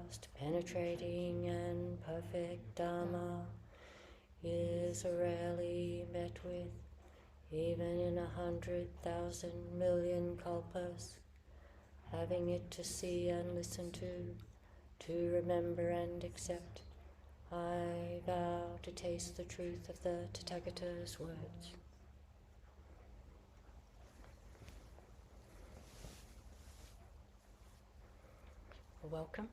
vast, penetrating and perfect Dharma is rarely met with, even in 100,000 million kalpas. Having it to see and listen to remember and accept, I vow to taste the truth of the Tathagata's words. Welcome.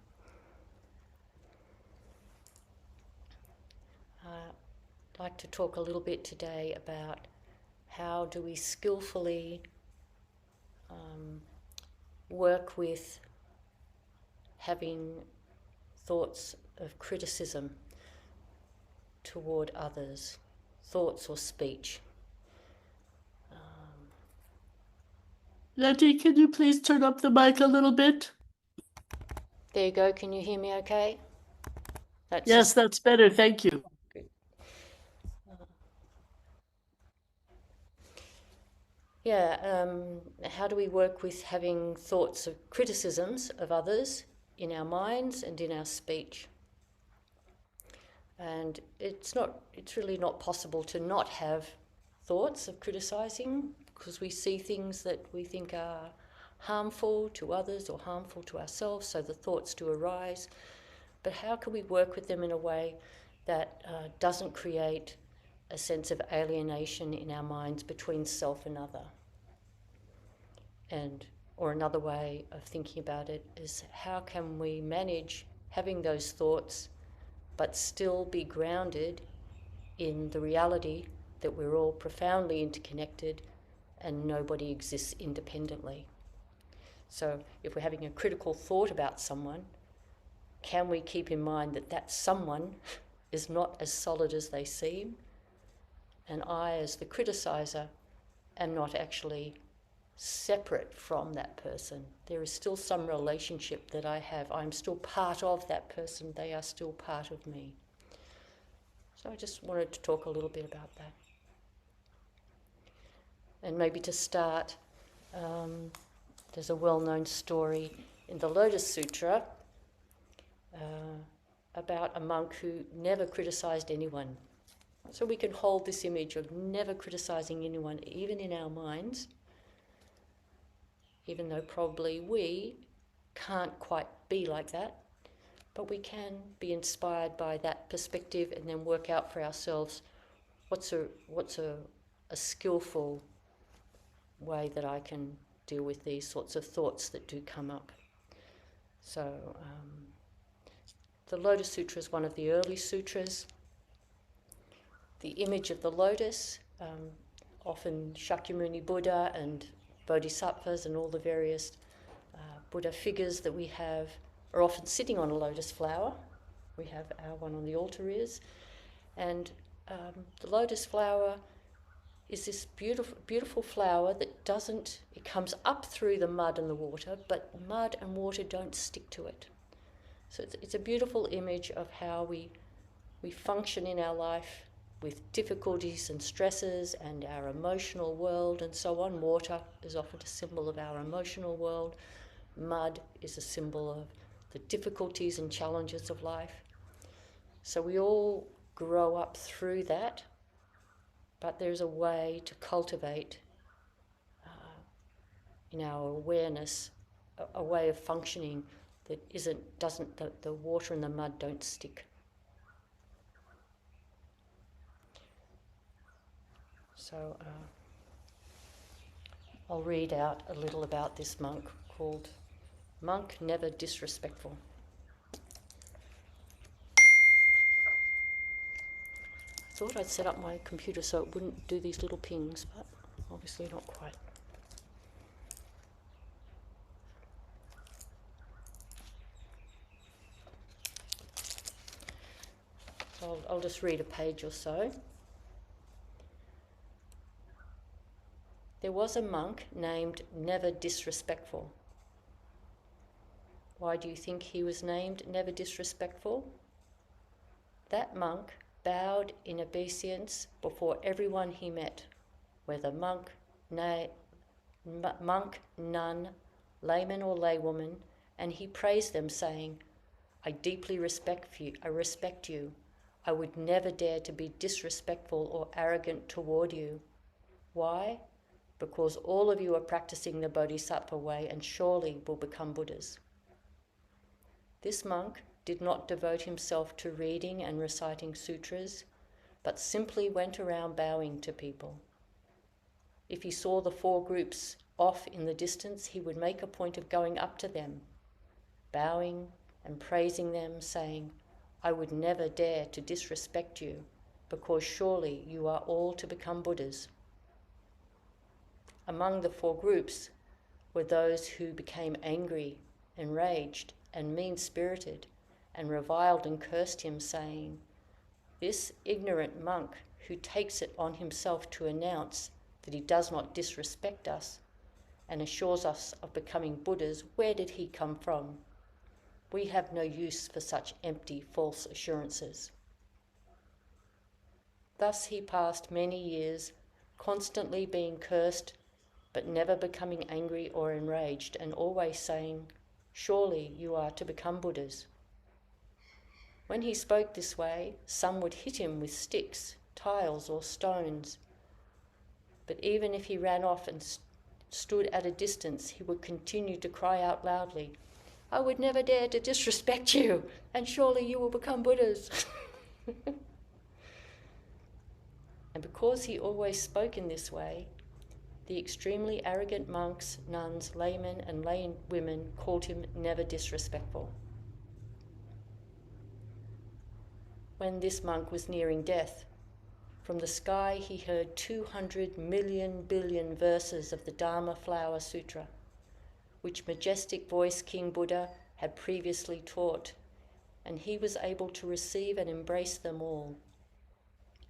I'd like to talk a little bit today about how do we skillfully work with having thoughts of criticism toward others, thoughts or speech. Neti, can you please turn up the mic a little bit? There you go. Can you hear me okay? Yes, that's better. Thank you. Good. How do we work with having thoughts of criticisms of others in our minds and in our speech? And it's really not possible to not have thoughts of criticizing, because we see things that we think are harmful to others or harmful to ourselves, so the thoughts do arise. But how can we work with them in a way that doesn't create a sense of alienation in our minds between self and other? Or another way of thinking about it is, how can we manage having those thoughts but still be grounded in the reality that we're all profoundly interconnected and nobody exists independently? So if we're having a critical thought about someone, can we keep in mind that that someone is not as solid as they seem, and I, as the criticizer, am not actually separate from that person? There is still some relationship that I have. I'm still part of that person. They are still part of me. So I just wanted to talk a little bit about that. And maybe to start, there's a well-known story in the Lotus Sutra about a monk who never criticized anyone. So we can hold this image of never criticizing anyone, even in our minds, even though probably we can't quite be like that, but we can be inspired by that perspective and then work out for ourselves what's a skillful way that I can deal with these sorts of thoughts that do come up. So the Lotus Sutra is one of the early sutras. The image of the lotus, often Shakyamuni Buddha and Bodhisattvas and all the various Buddha figures that we have are often sitting on a lotus flower. We have our one on the altar is. And the lotus flower is this beautiful, beautiful flower that it comes up through the mud and the water, but mud and water don't stick to it. So it's a beautiful image of how we function in our life with difficulties and stresses and our emotional world and so on. Water is often a symbol of our emotional world. Mud is a symbol of the difficulties and challenges of life. So we all grow up through that, but there's a way to cultivate in our awareness a way of functioning that the water and the mud don't stick. So I'll read out a little about this monk called Monk Never Disrespectful. I thought I'd set up my computer so it wouldn't do these little pings, but obviously not quite. So I'll just read a page or so. There was a monk named Never Disrespectful. Why do you think he was named Never Disrespectful? That monk bowed in obeisance before everyone he met, whether monk, nun, layman or laywoman, and he praised them, saying, I deeply respect you. I would never dare to be disrespectful or arrogant toward you. Why? Because all of you are practicing the Bodhisattva way and surely will become Buddhas. This monk did not devote himself to reading and reciting sutras, but simply went around bowing to people. If he saw the 4 groups off in the distance, he would make a point of going up to them, bowing and praising them, saying, I would never dare to disrespect you, because surely you are all to become Buddhas. Among the 4 groups were those who became angry, enraged, and mean-spirited, and reviled and cursed him, saying, this ignorant monk who takes it on himself to announce that he does not disrespect us and assures us of becoming Buddhas, where did he come from? We have no use for such empty, false assurances. Thus he passed many years, constantly being cursed, but never becoming angry or enraged, and always saying, surely you are to become Buddhas. When he spoke this way, some would hit him with sticks, tiles, or stones. But even if he ran off and stood at a distance, he would continue to cry out loudly, I would never dare to disrespect you, and surely you will become Buddhas. And because he always spoke in this way, the extremely arrogant monks, nuns, laymen, and lay women called him never disrespectful. When this monk was nearing death, from the sky he heard 200 million billion verses of the Dharma Flower Sutra, which majestic voice King Buddha had previously taught, and he was able to receive and embrace them all.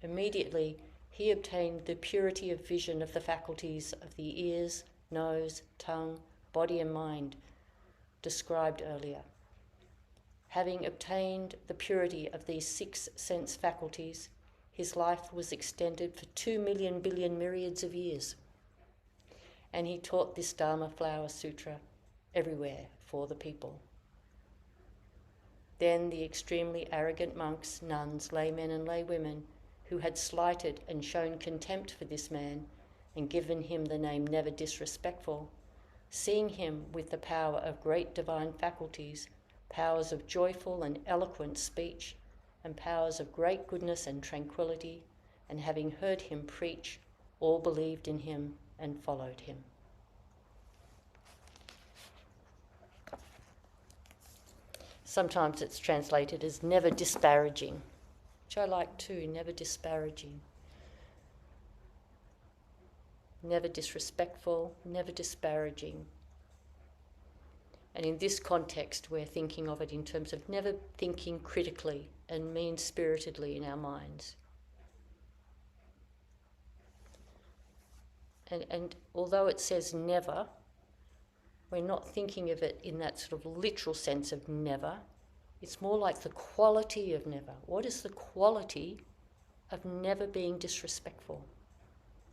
Immediately, he obtained the purity of vision of the faculties of the ears, nose, tongue, body and mind, described earlier. Having obtained the purity of these 6 sense faculties, his life was extended for 2 million billion myriads of years. And he taught this Dharma Flower Sutra everywhere for the people. Then the extremely arrogant monks, nuns, laymen and laywomen who had slighted and shown contempt for this man and given him the name never disrespectful, seeing him with the power of great divine faculties, powers of joyful and eloquent speech, and powers of great goodness and tranquility, and having heard him preach, all believed in him and followed him. Sometimes it's translated as never disparaging, which I like too, never disparaging. Never disrespectful, never disparaging. And in this context, we're thinking of it in terms of never thinking critically and mean-spiritedly in our minds. And although it says never, we're not thinking of it in that sort of literal sense of never. It's more like the quality of never. What is the quality of never being disrespectful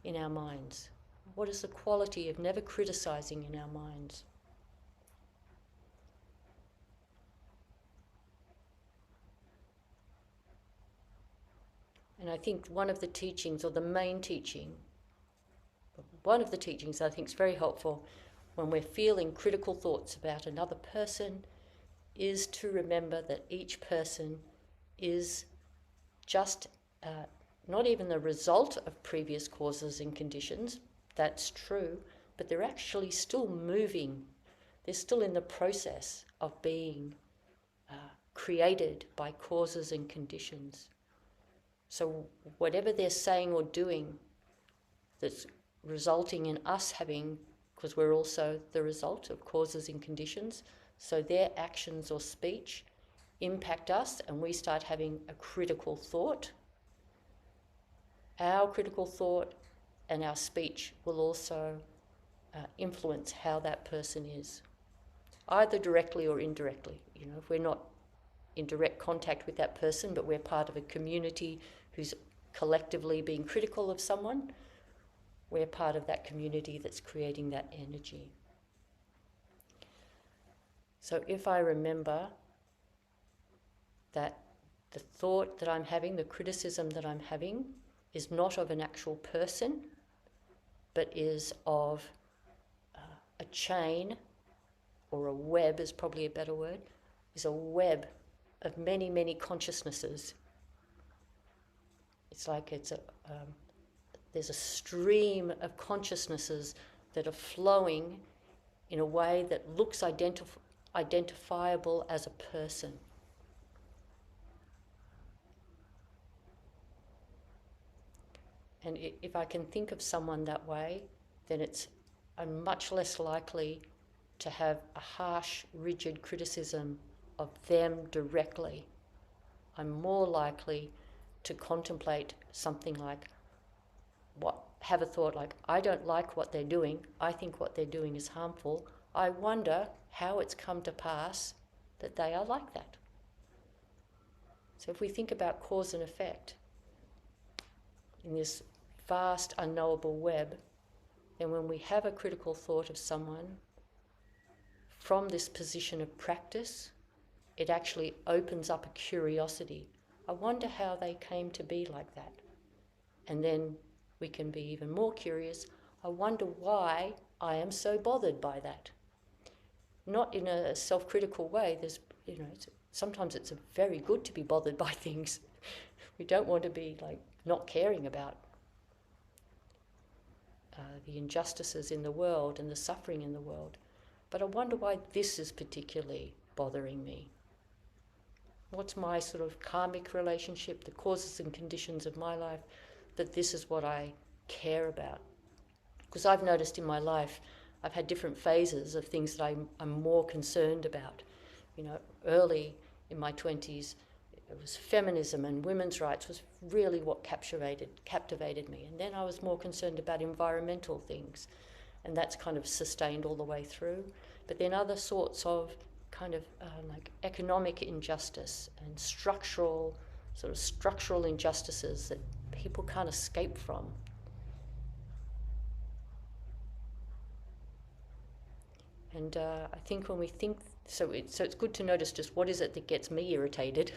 in our minds? What is the quality of never criticizing in our minds? And I think one of the teachings, or the main teaching, one of the teachings I think is very helpful when we're feeling critical thoughts about another person is to remember that each person is just not even the result of previous causes and conditions. That's true, but they're actually still moving. They're still in the process of being created by causes and conditions. So whatever they're saying or doing that's resulting in us having, because we're also the result of causes and conditions, so their actions or speech impact us and we start having a critical thought. Our critical thought and our speech will also influence how that person is, either directly or indirectly. You know, if we're not in direct contact with that person, but we're part of a community who's collectively being critical of someone, we're part of that community that's creating that energy. So if I remember that the thought that I'm having, the criticism that I'm having, is not of an actual person, but is of a chain, or a web is probably a better word, is a web of many, many consciousnesses. It's like there's a stream of consciousnesses that are flowing in a way that looks identifiable as a person. And if I can think of someone that way, then I'm much less likely to have a harsh, rigid criticism of them directly. I'm more likely to contemplate something like, have a thought like, I don't like what they're doing. I think what they're doing is harmful. I wonder how it's come to pass that they are like that. So if we think about cause and effect in this vast, unknowable web, then when we have a critical thought of someone from this position of practice, it actually opens up a curiosity. I wonder how they came to be like that. And then we can be even more curious. I wonder why I am so bothered by that. Not in a self-critical way. Sometimes it's very good to be bothered by things. We don't want to be like not caring about the injustices in the world and the suffering in the world. But I wonder why this is particularly bothering me. What's my sort of karmic relationship, the causes and conditions of my life, that this is what I care about? Because I've noticed in my life, I've had different phases of things that I'm more concerned about. Early in my 20s, it was feminism and women's rights was really what captivated me. And then I was more concerned about environmental things, and that's kind of sustained all the way through. But then other sorts of kind of like economic injustice and structural injustices that people can't escape from. And I think when we think, so it's good to notice just what is it that gets me irritated,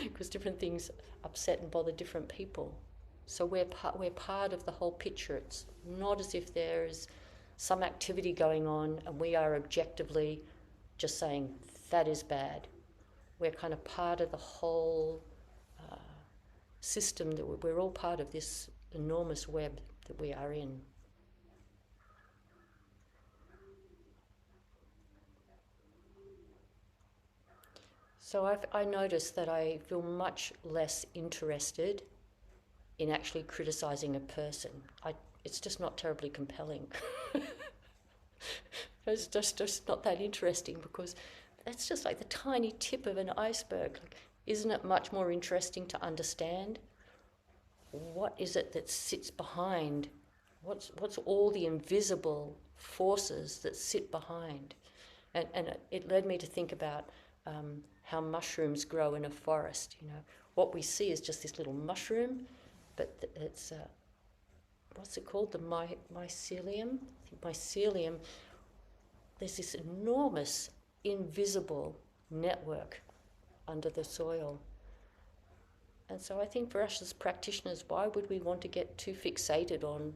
because different things upset and bother different people. So we're part of the whole picture. It's not as if there is some activity going on and we are objectively just saying that is bad. We're kind of part of the whole system, that we're all part of this enormous web that we are in. So I noticed that I feel much less interested in actually criticising a person. It's just not terribly compelling. It's just not that interesting, because that's just like the tiny tip of an iceberg. Isn't it much more interesting to understand what is it that sits behind? What's all the invisible forces that sit behind? And it led me to think about how mushrooms grow in a forest. What we see is just this little mushroom, but it's what's it called? The mycelium. I think mycelium. There's this enormous invisible network under the soil. And so I think for us as practitioners, why would we want to get too fixated on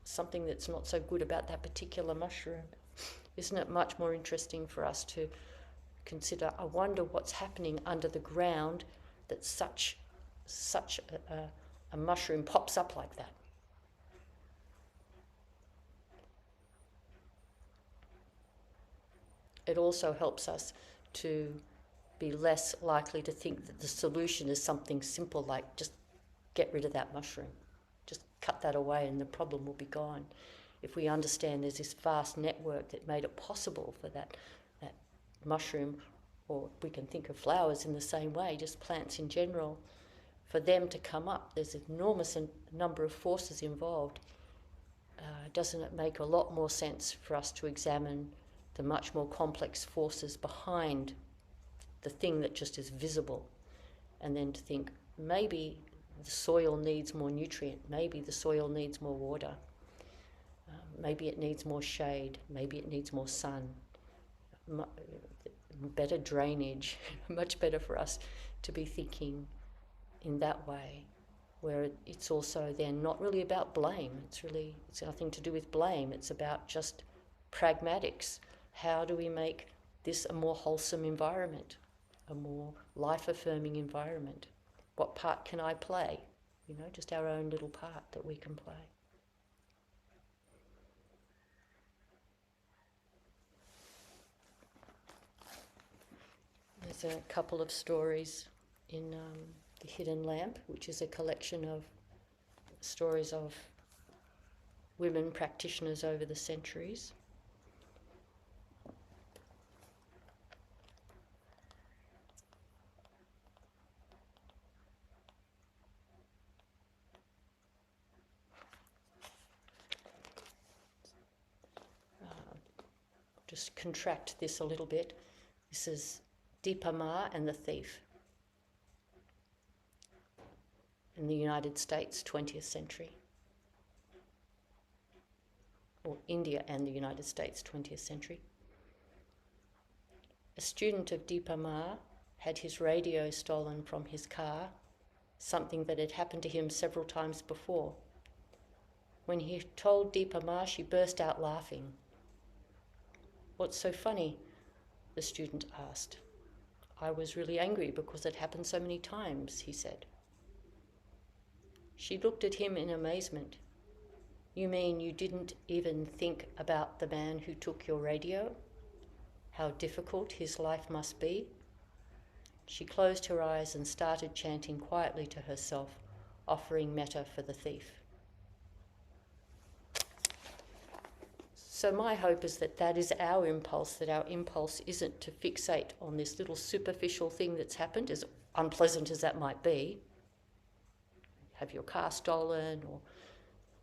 something that's not so good about that particular mushroom? Isn't it much more interesting for us to consider, I wonder what's happening under the ground that such a mushroom pops up like that? It also helps us to be less likely to think that the solution is something simple like just get rid of that mushroom. Just cut that away and the problem will be gone. If we understand there's this vast network that made it possible for that mushroom, or we can think of flowers in the same way, just plants in general, for them to come up, there's an enormous number of forces involved. Doesn't it make a lot more sense for us to examine the much more complex forces behind the thing that just is visible, and then to think maybe the soil needs more nutrient, maybe the soil needs more water, maybe it needs more shade, maybe it needs more sun. better drainage, much better for us to be thinking in that way, where it's also then not really about blame. It's nothing to do with blame. It's about just pragmatics. How do we make this a more wholesome environment, a more life-affirming environment? What part can I play? Just our own little part that we can play. There's a couple of stories in The Hidden Lamp, which is a collection of stories of women practitioners over the centuries. Just contract this a little bit. This is Deepa Ma and the Thief in the United States, 20th century. Or India and the United States, 20th century. A student of Deepa Ma had his radio stolen from his car, something that had happened to him several times before. When he told Deepa Ma, she burst out laughing. "What's so funny?" the student asked. "I was really angry because it happened so many times," he said. She looked at him in amazement. "You mean you didn't even think about the man who took your radio? How difficult his life must be?" She closed her eyes and started chanting quietly to herself, offering metta for the thief. So my hope is that is our impulse, that our impulse isn't to fixate on this little superficial thing that's happened, as unpleasant as that might be. Have your car stolen, or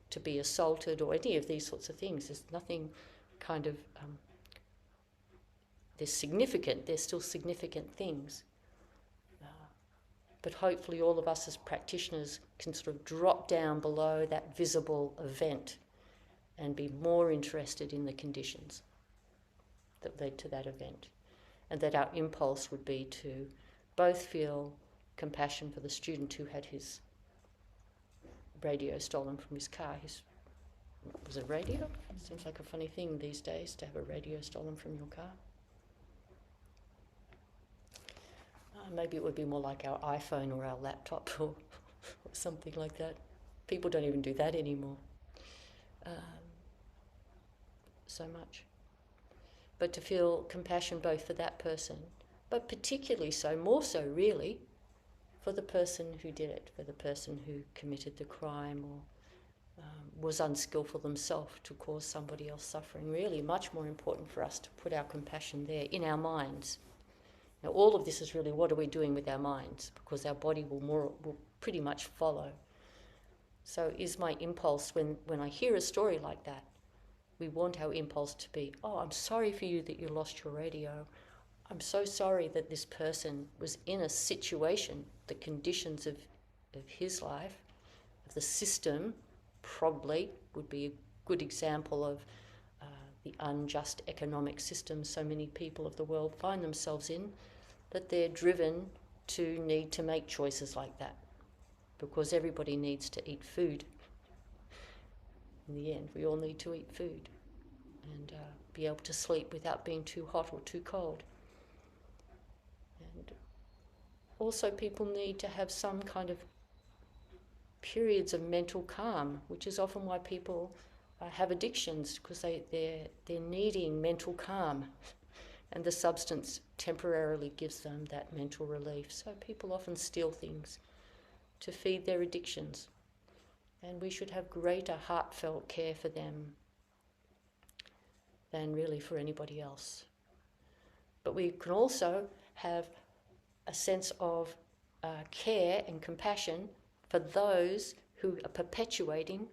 to be assaulted, or any of these sorts of things. There's nothing kind of, they're significant, they're still significant things. But hopefully all of us as practitioners can sort of drop down below that visible event and be more interested in the conditions that led to that event. And that our impulse would be to both feel compassion for the student who had his radio stolen from his car. Was it radio? Seems like a funny thing these days to have a radio stolen from your car. Maybe it would be more like our iPhone or our laptop or something like that. People don't even do that anymore. So much. But to feel compassion both for that person, but particularly so, more so really, for the person who did it, for the person who committed the crime or was unskillful themselves to cause somebody else suffering. Really much more important for us to put our compassion there in our minds. Now all of this is really, what are we doing with our minds? Because our body will pretty much follow. So is my impulse, when I hear a story like that, we want our impulse to be, "Oh, I'm sorry for you that you lost your radio. I'm so sorry that this person was in a situation, the conditions of his life, of the system, probably would be a good example of the unjust economic system so many people of the world find themselves in, that they're driven to need to make choices like that, because everybody needs to eat food. In the end, we all need to eat food and be able to sleep without being too hot or too cold. And also people need to have some kind of periods of mental calm, which is often why people have addictions, because they're needing mental calm, and the substance temporarily gives them that mental relief. So people often steal things to feed their addictions, and we should have greater heartfelt care for them than really for anybody else. But we can also have a sense of care and compassion for those who are perpetuating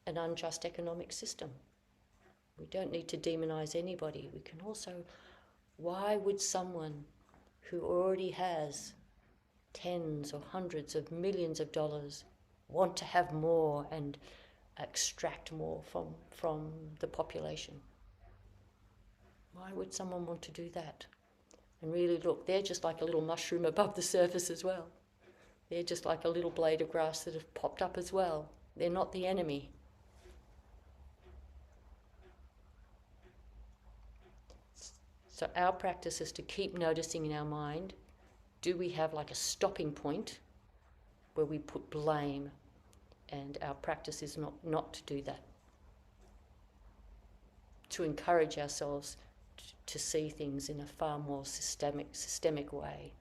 an unjust economic system. We don't need to demonize anybody. We can also, why would someone who already has tens or hundreds of millions of dollars want to have more and extract more from the population? Why would someone want to do that? And really look, they're just like a little mushroom above the surface as well. They're just like a little blade of grass that have popped up as well. They're not the enemy. So our practice is to keep noticing in our mind, do we have like a stopping point where we put blame? And our practice is not to do that. To encourage ourselves to see things in a far more systemic way,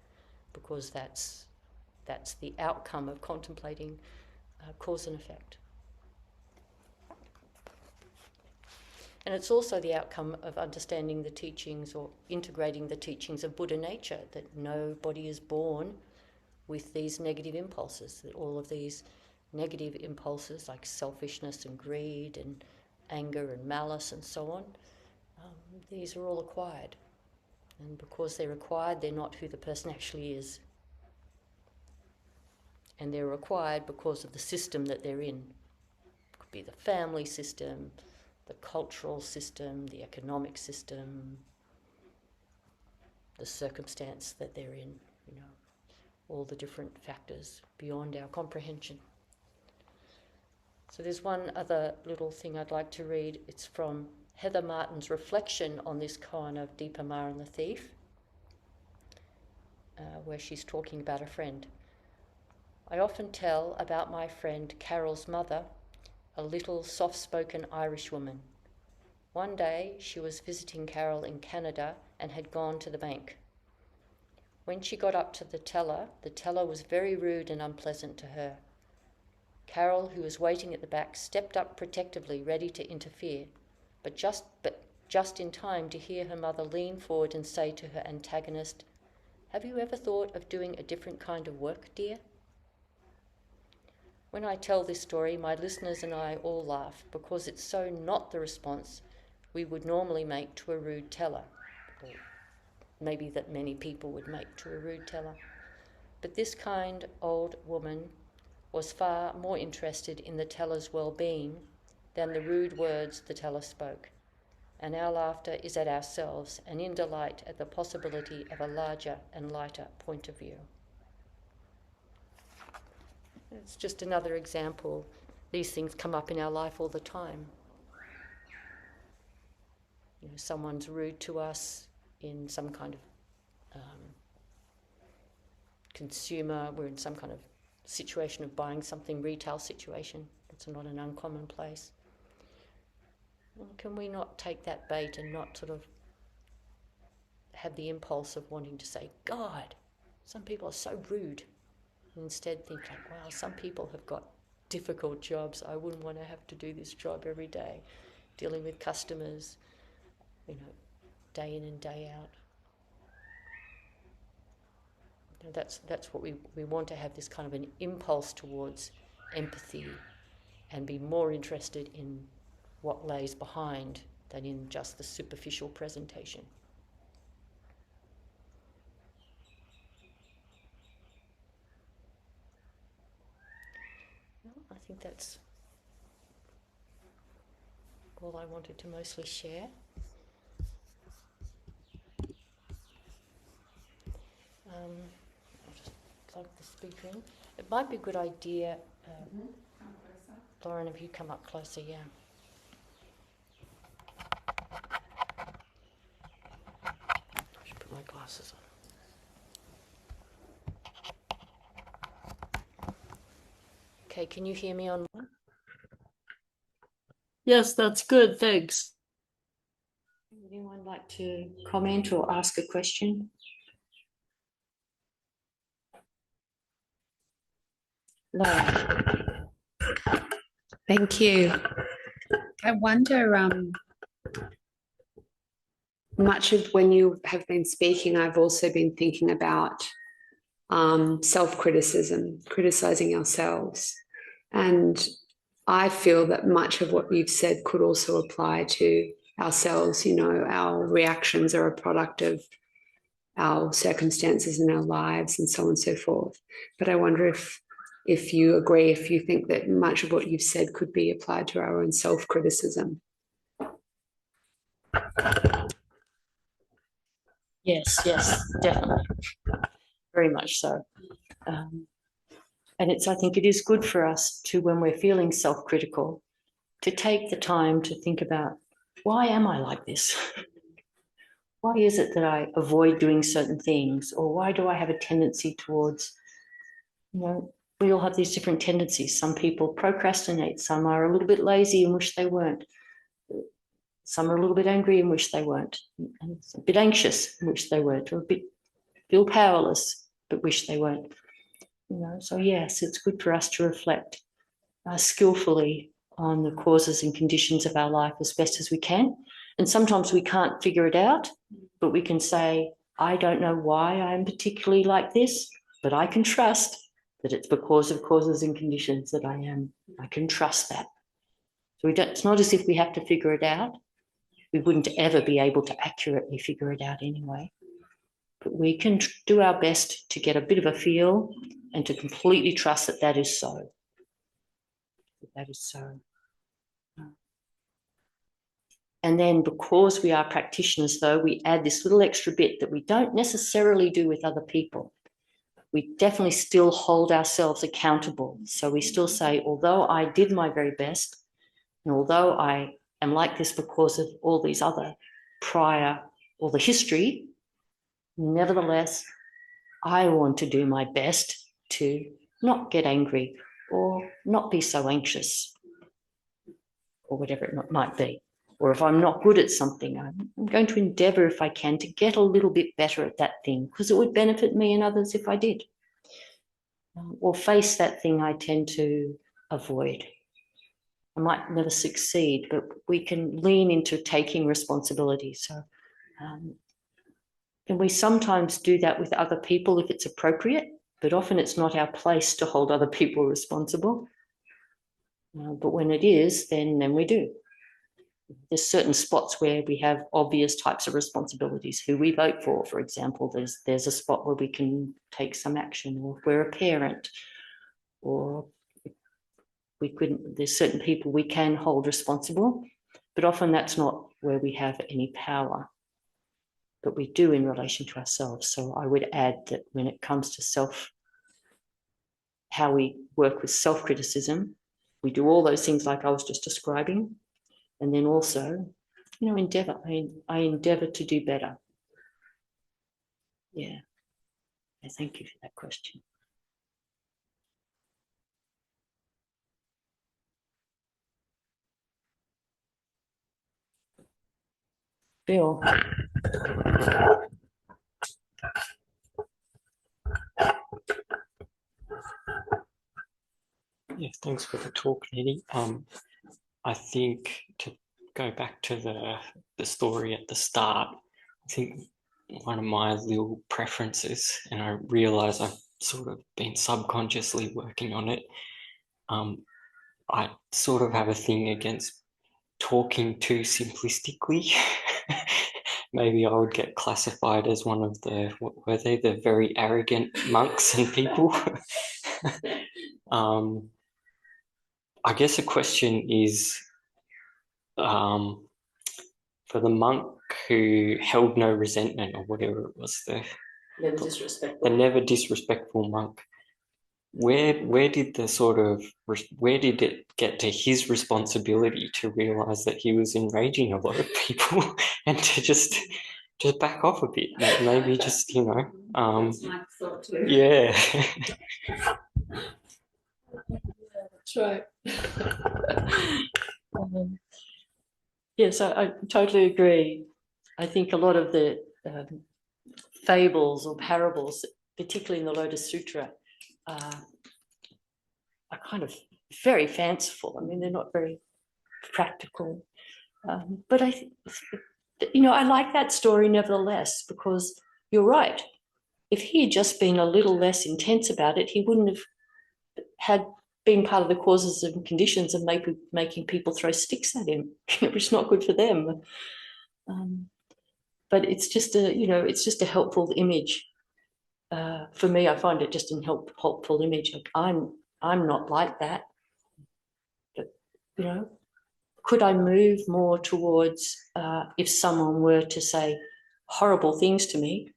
because that's the outcome of contemplating cause and effect. And it's also the outcome of understanding the teachings or integrating the teachings of Buddha nature, that nobody is born with these negative impulses, that all of these negative impulses like selfishness and greed and anger and malice and so on, these are all acquired. And because they're acquired, they're not who the person actually is. And they're acquired because of the system that they're in. It could be the family system, the cultural system, the economic system, the circumstance that they're in, all the different factors beyond our comprehension. So there's one other little thing I'd like to read. It's from Heather Martin's reflection on this koan of Deepa Ma and the thief, where she's talking about a friend. I often tell about my friend Carol's mother, a little soft-spoken Irish woman. One day she was visiting Carol in Canada and had gone to the bank. When she got up to the teller was very rude and unpleasant to her. Carol, who was waiting at the back, stepped up protectively, ready to interfere, but just in time to hear her mother lean forward and say to her antagonist, "Have you ever thought of doing a different kind of work, dear?" When I tell this story, my listeners and I all laugh because it's so not the response we would normally make to a rude teller, or maybe that many people would make to a rude teller. But this kind old woman was far more interested in the teller's well-being than the rude words the teller spoke, and our laughter is at ourselves and in delight at the possibility of a larger and lighter point of view. It's just another example. These things come up in our life all the time. Someone's rude to us in some kind of consumer, we're in some kind of situation of buying something, retail situation. It's not an uncommon place. And can we not take that bait and not sort of have the impulse of wanting to say, God, some people are so rude. And instead think like, wow, some people have got difficult jobs. I wouldn't want to have to do this job every day, dealing with customers, day in and day out. That's what we want to have, this kind of an impulse towards empathy and be more interested in what lays behind than in just the superficial presentation. Well, I think that's all I wanted to mostly share. I'll just plug the speaker in. It might be a good idea, Lauren, if you come up closer, yeah. I should put my glasses on. Okay, can you hear me on? Yes, that's good, thanks. Would anyone like to comment or ask a question? Lauren. Thank you. I wonder, much of when you have been speaking, I've also been thinking about self-criticism, criticizing ourselves. And I feel that much of what you've said could also apply to ourselves. Our reactions are a product of our circumstances in our lives and so on and so forth. But I wonder if you agree, if you think that much of what you've said could be applied to our own self-criticism. Yes, definitely. Very much so. And I think it is good for us to, when we're feeling self-critical, to take the time to think about, why am I like this? Why is it that I avoid doing certain things? Or why do I have a tendency towards, we all have these different tendencies. Some people procrastinate. Some are a little bit lazy and wish they weren't. Some are a little bit angry and wish they weren't. And a bit anxious and wish they weren't. Or a bit feel powerless but wish they weren't. So yes, it's good for us to reflect skillfully on the causes and conditions of our life as best as we can. And sometimes we can't figure it out, but we can say, I don't know why I'm particularly like this, but I can trust that it's because of causes and conditions that I am. I can trust that. So it's not as if we have to figure it out. We wouldn't ever be able to accurately figure it out anyway. But we can do our best to get a bit of a feel and to completely trust that that is so. That is so. And then because we are practitioners, though, we add this little extra bit that we don't necessarily do with other people. We definitely still hold ourselves accountable. So we still say, although I did my very best, and although I am like this because of all these other all the history, nevertheless, I want to do my best to not get angry or not be so anxious or whatever it might be. Or if I'm not good at something, I'm going to endeavour, if I can, to get a little bit better at that thing because it would benefit me and others if I did. Or face that thing I tend to avoid. I might never succeed, but we can lean into taking responsibility. So, and we sometimes do that with other people if it's appropriate, but often it's not our place to hold other people responsible. But when it is, then we do. There's certain spots where we have obvious types of responsibilities. Who we vote for example, there's a spot where we can take some action, or if we're a parent, or there's certain people we can hold responsible, but often that's not where we have any power. But we do in relation to ourselves. So I would add that when it comes to how we work with self-criticism, we do all those things like I was just describing. And then also, endeavour. I endeavour to do better. Yeah. Thank you for that question. Bill. Yes, thanks for the talk, Neti. I think to go back to the story at the start, I think one of my little preferences, and I realise I've sort of been subconsciously working on it, I sort of have a thing against talking too simplistically. Maybe I would get classified as one of the very arrogant monks and people. I guess the question is, for the monk who held no resentment, or whatever it was, the never disrespectful monk, where did it get to his responsibility to realize that he was enraging a lot of people and to just back off a bit, maybe just That's my thought too. yeah. That's right. Yes, I totally agree. I think a lot of the fables or parables, particularly in the Lotus Sutra, are kind of very fanciful. I mean, they're not very practical. But I like that story nevertheless, because you're right. If he had just been a little less intense about it, he wouldn't have had been part of the causes and conditions of making people throw sticks at him, which is not good for them. But it's just a helpful image. For me, I find it just a helpful image. I'm not like that. But, could I move more towards if someone were to say, horrible things to me,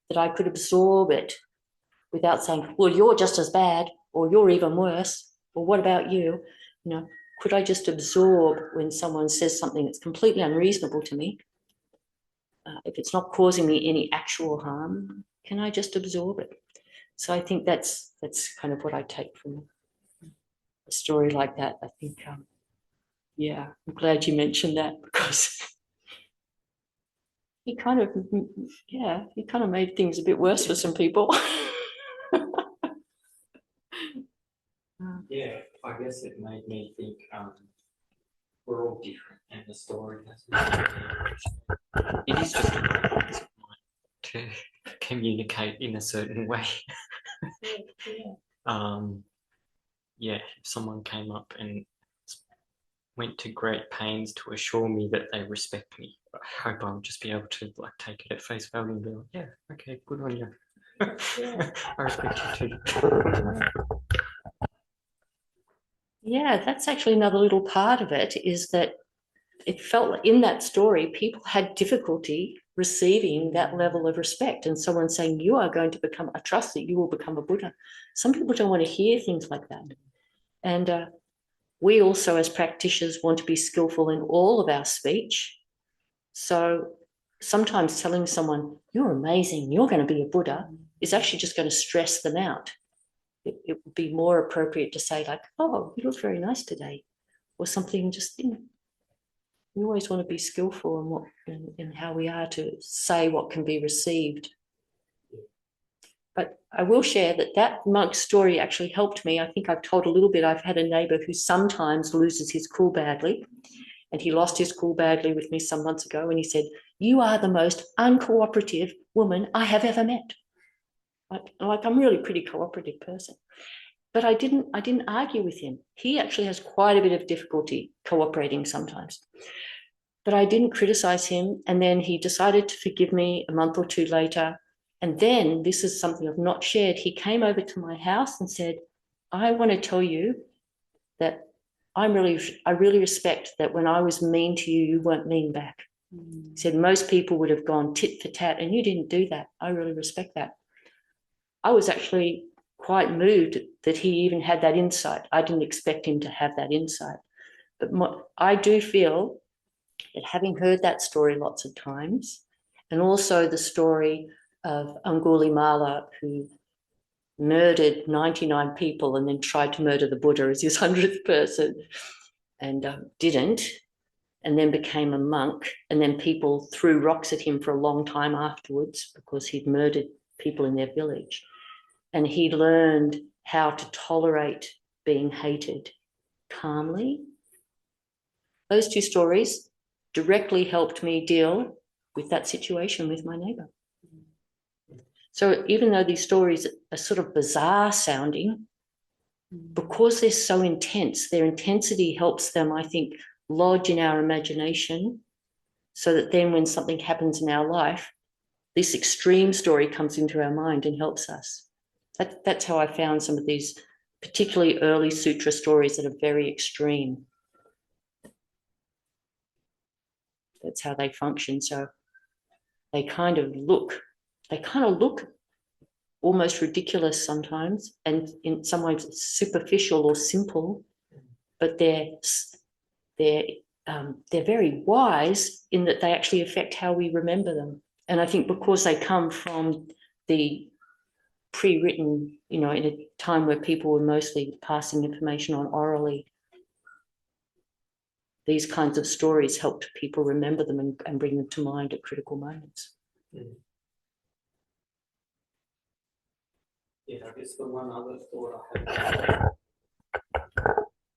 that I could absorb it without saying, well, you're just as bad, or you're even worse, or what about you? You know, could I just absorb when someone says something that's completely unreasonable to me? If it's not causing me any actual harm, can I just absorb it? So I think that's kind of what I take from a story like that. I think, yeah, I'm glad you mentioned that, because he kind of made things a bit worse for some people. Yeah, I guess it made me think we're all different, and the story has it is just a preference of mine to communicate in a certain way. Yeah, if someone came up and went to great pains to assure me that they respect me, I hope I'll just be able to like take it at face value and be like, yeah, okay, good on you. I respect you too. Yeah, that's actually another little part of it, is that it felt like in that story, people had difficulty receiving that level of respect, and someone saying, you are going to become, I trust that you will become a Buddha. Some people don't want to hear things like that. And we also, as practitioners, want to be skillful in all of our speech. So sometimes telling someone, you're amazing, you're going to be a Buddha, is actually just going to stress them out. It would be more appropriate to say, like, oh, you look very nice today, or something. Just, you know, we always want to be skillful in how we are to say what can be received. But I will share that monk's story actually helped me. I think I've told a little bit. I've had a neighbour who sometimes loses his cool badly, and he lost his cool badly with me some months ago, and he said, you are the most uncooperative woman I have ever met. Like I'm really a pretty cooperative person. But I didn't argue with him. He actually has quite a bit of difficulty cooperating sometimes. But I didn't criticize him. And then he decided to forgive me a month or two later. And then, this is something I've not shared, he came over to my house and said, I want to tell you that I really respect that when I was mean to you, you weren't mean back. He said, most people would have gone tit for tat, and you didn't do that. I really respect that. I was actually quite moved that he even had that insight. I didn't expect him to have that insight. But I do feel that, having heard that story lots of times, and also the story of Angulimala, who murdered 99 people and then tried to murder the Buddha as his 100th person, and didn't, and then became a monk, and then people threw rocks at him for a long time afterwards because he'd murdered people in their village. And he learned how to tolerate being hated calmly. Those two stories directly helped me deal with that situation with my neighbour. So even though these stories are sort of bizarre sounding, because they're so intense, their intensity helps them, I think, lodge in our imagination, so that then when something happens in our life, this extreme story comes into our mind and helps us. That's how I found some of these particularly early sutra stories that are very extreme. That's how they function. So they kind of look almost ridiculous sometimes, and in some ways superficial or simple, but they're very wise in that they actually affect how we remember them. And I think because they come from the pre-written, in a time where people were mostly passing information on orally, these kinds of stories helped people remember them and bring them to mind at critical moments. Yeah, I guess the one other thought I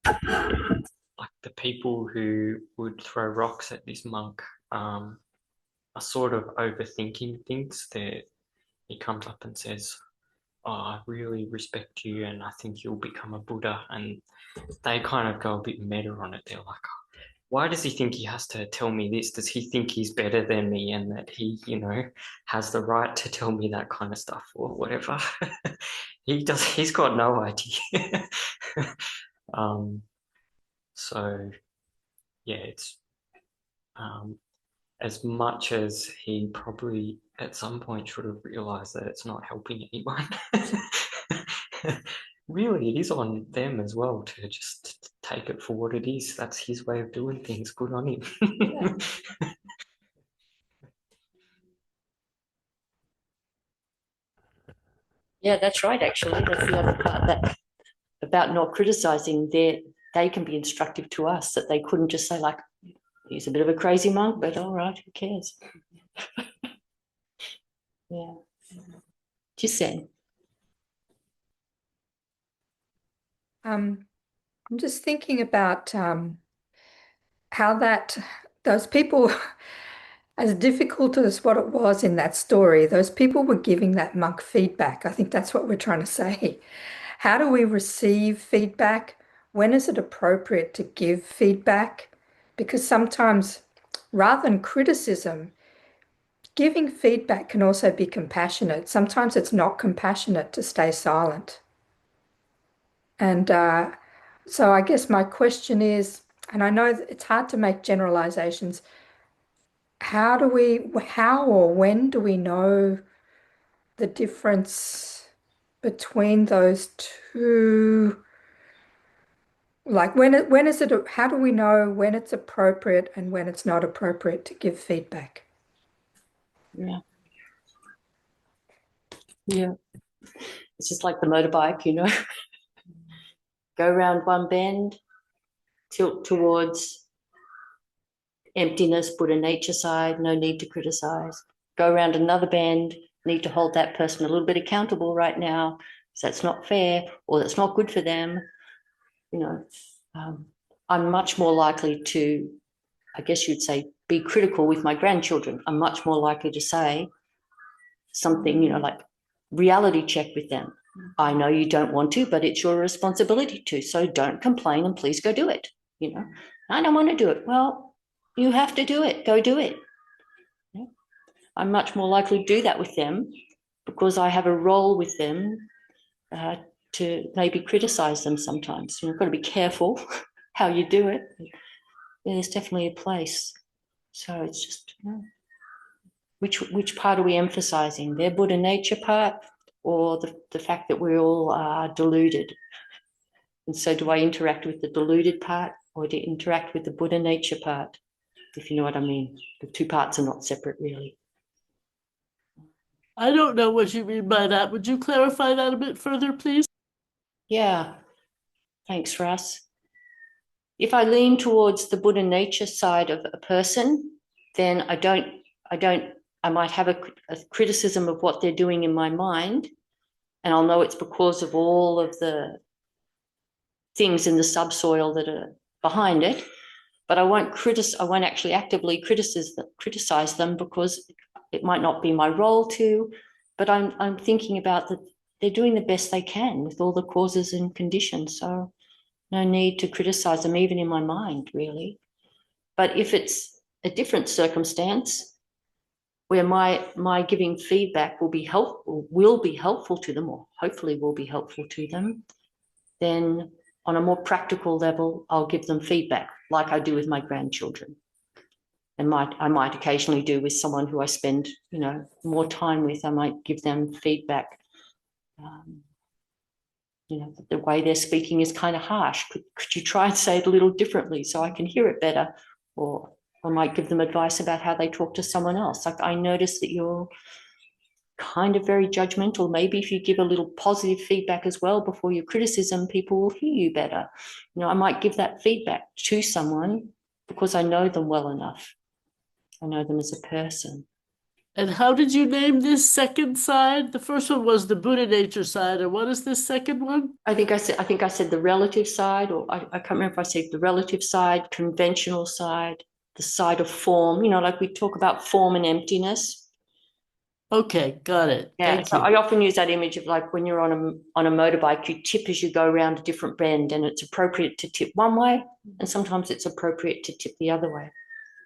had, like the people who would throw rocks at this monk are sort of overthinking things. He comes up and says, oh, I really respect you and I think you'll become a Buddha. And they kind of go a bit meta on it. They're like, why does he think he has to tell me this? Does he think he's better than me and that he, has the right to tell me that kind of stuff or whatever? He's got no idea. So yeah, it's as much as he probably at some point should have realized that it's not helping anyone. Really, it is on them as well to just take it for what it is. That's his way of doing things. Good on him. Yeah, that's right, actually. That's the other part, that about not criticizing. They can be instructive to us, that they couldn't just say, like, he's a bit of a crazy monk, but all right, who cares? Yeah. Just saying. I'm just thinking about how those people, as difficult as what it was in that story, those people were giving that monk feedback. I think that's what we're trying to say. How do we receive feedback? When is it appropriate to give feedback? Because sometimes, rather than criticism, giving feedback can also be compassionate. Sometimes it's not compassionate to stay silent. And so I guess my question is, and I know it's hard to make generalizations, how or when do we know the difference between those two? Like how do we know when it's appropriate and when it's not appropriate to give feedback? Yeah. Yeah. It's just like the motorbike, go around one bend, tilt towards emptiness, Buddha nature side, no need to criticize. Go around another bend, need to hold that person a little bit accountable right now, because that's not fair or that's not good for them. I'm much more likely to, I guess you'd say, be critical with my grandchildren. I'm much more likely to say something, like reality check with them. I know you don't want to, but it's your responsibility to. So don't complain and please go do it. I don't want to do it. Well, you have to do it. Go do it. I'm much more likely to do that with them because I have a role with them to maybe criticize them sometimes. You've got to be careful how you do it. There's definitely a place. So it's just, which part are we emphasizing? Their Buddha nature part or the fact that we all are deluded? And so do I interact with the deluded part or do I interact with the Buddha nature part? If you know what I mean. The two parts are not separate, really. I don't know what you mean by that. Would you clarify that a bit further, please? Yeah. Thanks, Russ. If I lean towards the Buddha nature side of a person, then I might have a criticism of what they're doing in my mind, and I'll know it's because of all of the things in the subsoil that are behind it, but I won't actually actively criticize them because it might not be my role to, but I'm thinking about that they're doing the best they can with all the causes and conditions. So no need to criticize them, even in my mind, really. But if it's a different circumstance where my giving feedback will be helpful to them, or hopefully will be helpful to them, then on a more practical level, I'll give them feedback like I do with my grandchildren. And I might occasionally do with someone who I spend, more time with. I might give them feedback. The way they're speaking is kind of harsh. Could you try and say it a little differently so I can hear it better? Or I might give them advice about how they talk to someone else. Like, I notice that you're kind of very judgmental. Maybe if you give a little positive feedback as well before your criticism, people will hear you better. I might give that feedback to someone because I know them well enough. I know them as a person. And how did you name this second side? The first one was the Buddha nature side, and what is this second one? I think I said the relative side, or I can't remember if I said the relative side, conventional side, the side of form. Like we talk about form and emptiness. Okay, got it. Yeah, Thank so you. I often use that image of like when you're on a motorbike, you tip as you go around a different bend, and it's appropriate to tip one way, and sometimes it's appropriate to tip the other way.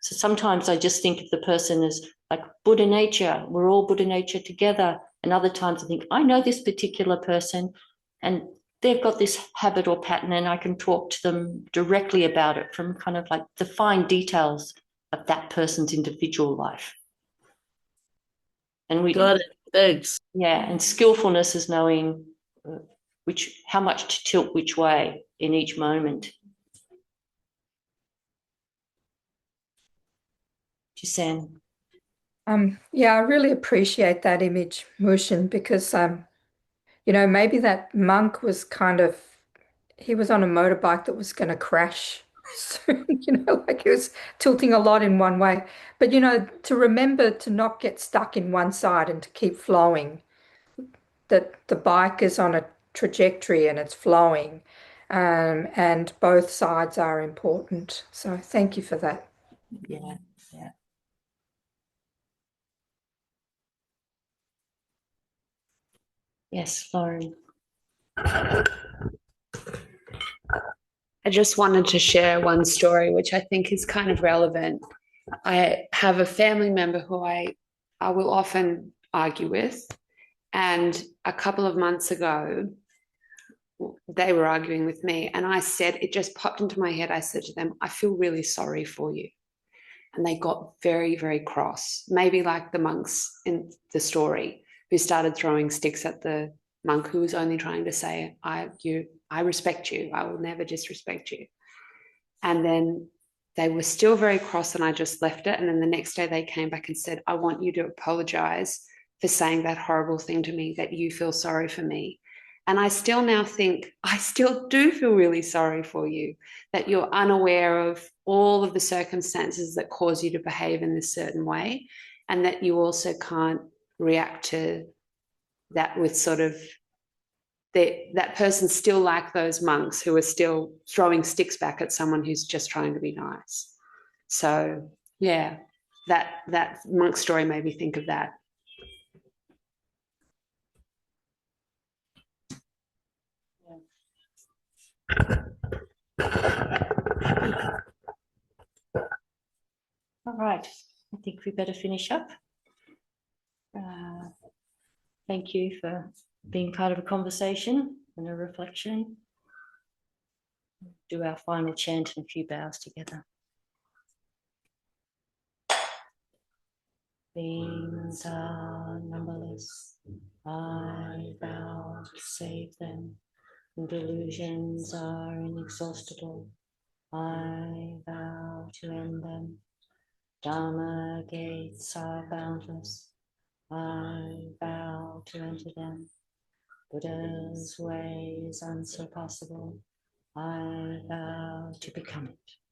So sometimes I just think of the person as like Buddha nature. We're all Buddha nature together. And other times I think, I know this particular person and they've got this habit or pattern, and I can talk to them directly about it from kind of like the fine details of that person's individual life. And we Got it. Thanks. Yeah, and skillfulness is knowing how much to tilt which way in each moment. Giselle. Yeah, I really appreciate that image, Mushin, because you know, maybe that monk was he was on a motorbike that was going to crash soon, you know, like he was tilting a lot in one way. But, you know, to remember to not get stuck in one side and to keep flowing, that the bike is on a trajectory and it's flowing, and both sides are important. So thank you for that. Yeah, yeah. Yes, Lauren. I just wanted to share one story, which I think is kind of relevant. I have a family member who I will often argue with. And a couple of months ago, they were arguing with me. And I said, it just popped into my head. I said to them, I feel really sorry for you. And they got very, very cross, maybe like the monks in the story who started throwing sticks at the monk who was only trying to say, I respect you. I will never disrespect you. And then they were still very cross and I just left it. And then the next day they came back and said, I want you to apologize for saying that horrible thing to me, that you feel sorry for me. And I still now think, I still do feel really sorry for you, that you're unaware of all of the circumstances that cause you to behave in this certain way, and that you also can't react to that with sort of that person's still like those monks who are still throwing sticks back at someone who's just trying to be nice. So yeah, that monk story made me think of that. All right, I think we better finish up. Thank you for being part of a conversation and a reflection. Do our final chant and a few bows together. Things are numberless. I vow to save them. And delusions are inexhaustible. I vow to end them. Dharma gates are boundless. I vow to enter them. Buddha's way is unsurpassable. I vow to become it.